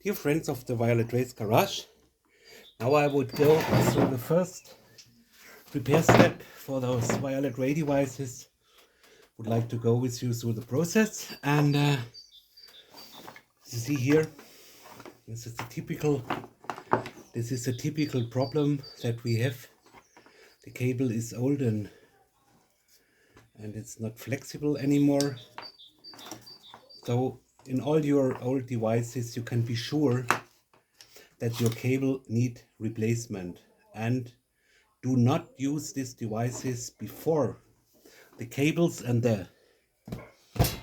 Dear friends of the Violetraysgarage, now I would go through the first repair step for those Violetray devices. Would like to go with you through the process, and as you see here, this is a typical problem that we have. The cable is old and it's not flexible anymore. So in all your old devices you can be sure that your cable need replacement, and do not use these devices before the cables and the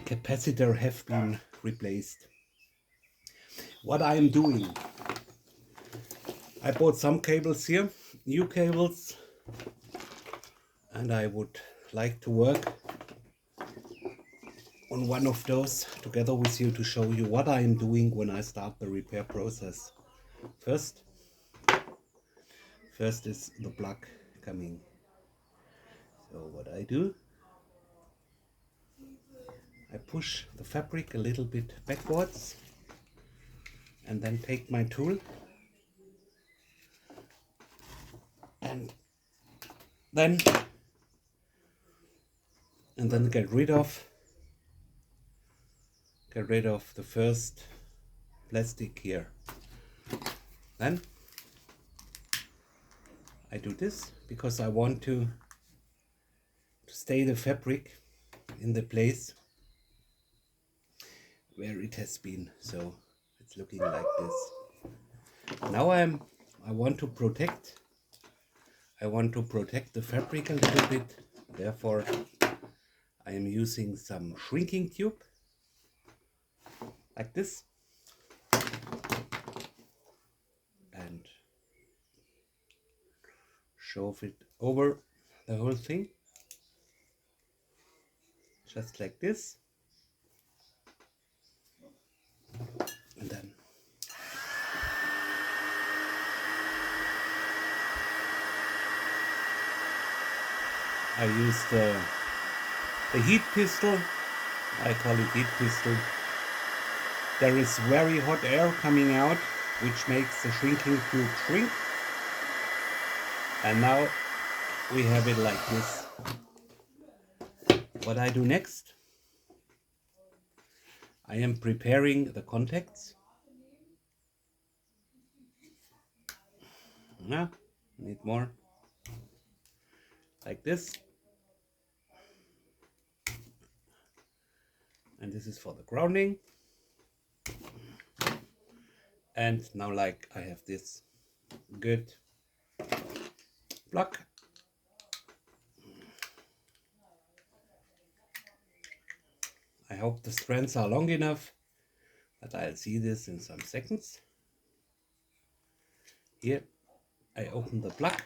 capacitor have been replaced. What I am doing, I bought some cables here, new cables, and I would like to work on one of those together with you to show you what I am doing when I start the repair process. First is the plug coming. So what I do, I push the fabric a little bit backwards and then take my tool and then get rid of the first plastic here. Then I do this because I want to stay the fabric in the place where it has been. So it's looking like this. Now I want to protect the fabric a little bit. Therefore I am using some shrinking tube like this, and shove it over the whole thing, just like this, and then I use the heat pistol. I call it heat pistol. There is very hot air coming out, which makes the shrinking tube shrink. And now we have it like this. What I do next, I am preparing the contacts. Now, need more. Like this. And this is for the grounding. And now, like, I have this good plug. I hope the strands are long enough, but I'll see this in some seconds. Here I open the plug.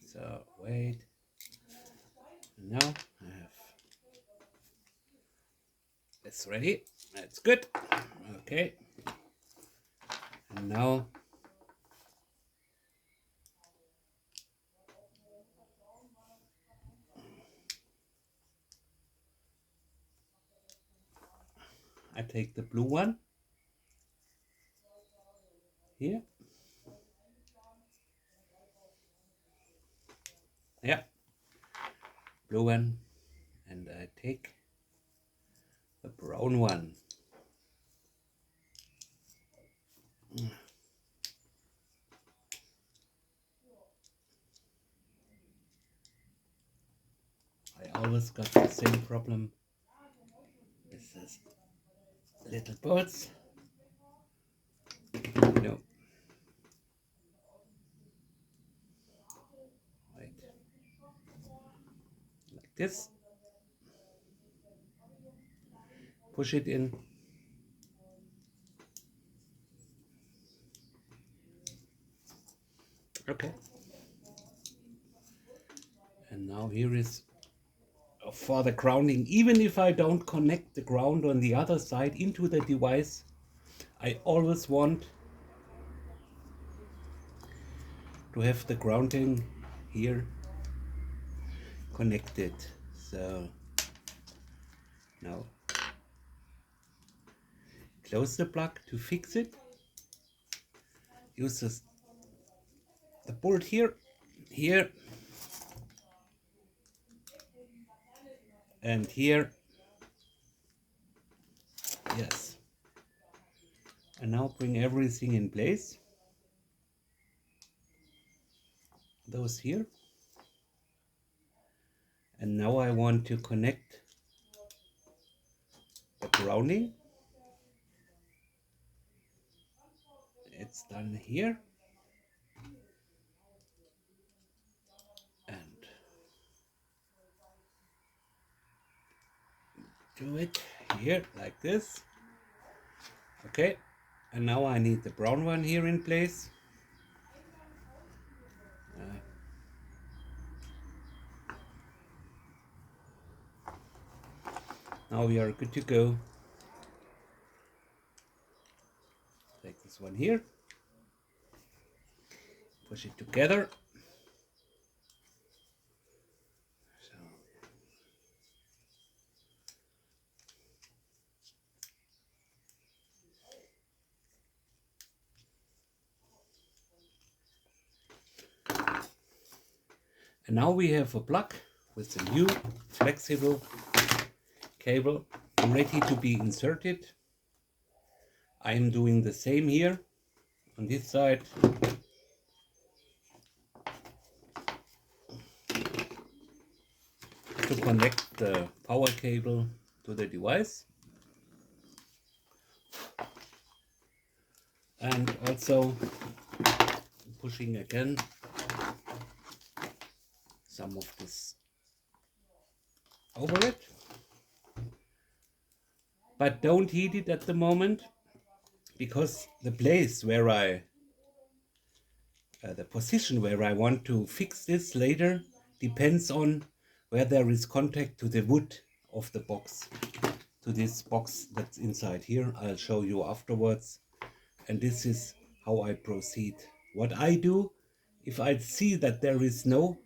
So wait, now I have it's ready. That's good. Okay, and now I take the blue one here. Yeah, blue one, and I take the brown one. I always got the same problem with this little birds. No. Wait. Like this. Push it in. Okay. And now here is for the grounding. Even if I don't connect the ground on the other side into the device, I always want to have the grounding here connected. So now close the plug to fix it. Use the bolt here, and here. Yes. And now bring everything in place. Those here. And now I want to connect the grounding. It's done here. And do it here like this. Okay. And now I need the brown one here in place. Now we are good to go. Take this one here. Push it together. So. And now we have a plug with a new flexible cable ready to be inserted. I am doing the same here on this side. To connect the power cable to the device. And also pushing again some of this over it. But don't heat it at the moment, because the place where the position where I want to fix this later depends on where there is contact to the wood of the box, to this box that's inside here. I'll show you afterwards. And this is how I proceed. What I do, if I see that there is no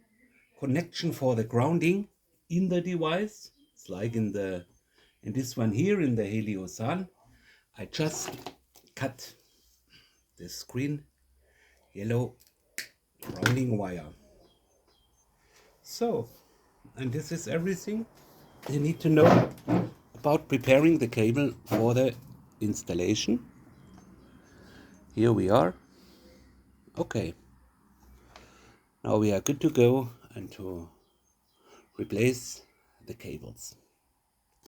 connection for the grounding in the device, it's like in this one here in the Heliosan, I just cut the screen yellow grounding wire. So, and this is everything you need to know about preparing the cable for the installation. Here we are. Okay. Now we are good to go and to replace the cables.